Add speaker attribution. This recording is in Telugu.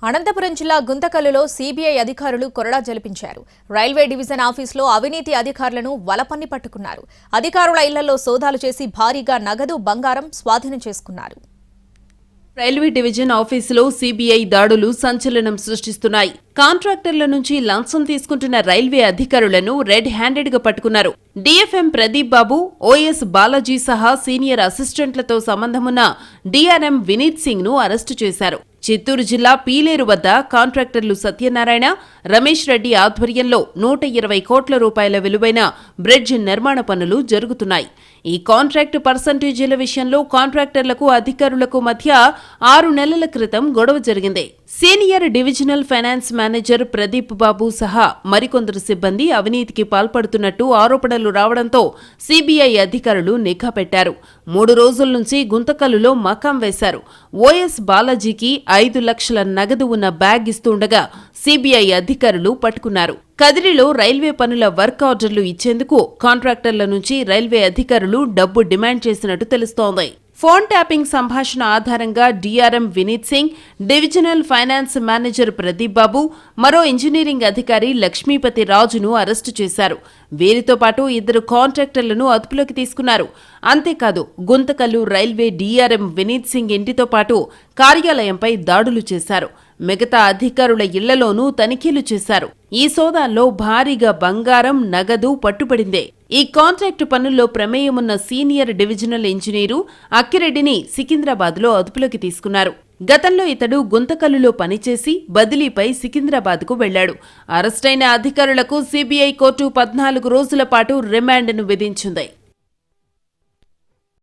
Speaker 1: అనంతపురం జిల్లా గుంతకల్లులో సీబీఐ అధికారులు కొరడా జలిపించారు. రైల్వే డివిజన్ ఆఫీసులో అవినీతి అధికారులను వలపన్ని పట్టుకున్నారు. అధికారుల ఇళ్లలో సోదాలు చేసి భారీగా నగదు, బంగారం స్వాధీనం చేసుకున్నారు.
Speaker 2: రైల్వే డివిజన్ ఆఫీసులో సీబీఐ దాడులు సంచలనం సృష్టిస్తున్నాయి. కాంట్రాక్టర్ల నుంచి లంచం తీసుకుంటున్న రైల్వే అధికారులను రెడ్ హ్యాండెడ్ గా పట్టుకున్నారు. డీఎఫ్ఎం ప్రదీప్ బాబు, ఓఎస్ బాలాజీ సహా సీనియర్ అసిస్టెంట్లతో సంబంధమున్న డీఆర్ఎం వినీత్ సింగ్ ను అరెస్టు చేశారు. చిత్తూరు జిల్లా పీలేరు వద్ద కాంట్రాక్టర్లు సత్యనారాయణ, రమేష్ రెడ్డి ఆధ్వర్యంలో 120 కోట్ల రూపాయల విలువైన బ్రిడ్జ్ నిర్మాణ పనులు జరుగుతున్నాయి. ఈ కాంట్రాక్టు పర్సంటేజీల విషయంలో కాంట్రాక్టర్లకు, అధికారులకు మధ్య 6 నెలల క్రితం గొడవ జరిగింది. Senior divisional finance manager Pradeep Babu సహా మరికొందరు సిబ్బంది అవినీతికి పాల్పడుతున్నట్టు ఆరోపణలు రావడంతో సీబీఐ అధికారులు నిఘా పెట్టారు. 3 రోజుల నుంచి గుంతకల్లులో మకాం వేశారు. ఓఎస్ బాలాజీకి 5 లక్షల నగదు ఉన్న బ్యాగ్ ఇస్తుండగా సీబీఐ అధికారులు పట్టుకున్నారు. కదిరిలో రైల్వే పనుల వర్క్ ఆర్డర్లు ఇచ్చేందుకు కాంట్రాక్టర్ల నుంచి రైల్వే అధికారులు డబ్బు డిమాండ్ చేసినట్టు తెలుస్తోంది. ఫోన్ ట్యాపింగ్ సంభాషణ ఆధారంగా DRM Vineet Singh, divisional finance manager Pradeep Babu, మరో ఇంజనీరింగ్ అధికారి లక్ష్మీపతి రాజును అరెస్టు చేశారు. వీరితో పాటు 2 కాంట్రాక్టర్లను అదుపులోకి తీసుకున్నారు. అంతేకాదు, గుంతకల్లు రైల్వే డీఆర్ఎం వినీత్ సింగ్ ఇంటితో పాటు కార్యాలయంపై దాడులు చేశారు. మిగతా అధికారుల ఇళ్లలోనూ తనిఖీలు చేశారు. ఈ సోదాల్లో భారీగా బంగారం, నగదు పట్టుబడిందే. ఈ కాంట్రాక్టు పనుల్లో ప్రమేయమున్న సీనియర్ డివిజనల్ ఇంజనీరు అక్కిరెడ్డిని సికింద్రాబాద్లో అదుపులోకి తీసుకున్నారు. గతంలో ఇతడు గుంతకల్లులో పనిచేసి బదిలీపై సికింద్రాబాద్కు వెళ్లాడు. అరెస్టైన అధికారులకు సీబీఐ కోర్టు 14 రోజుల పాటు రిమాండ్ను విధించింది.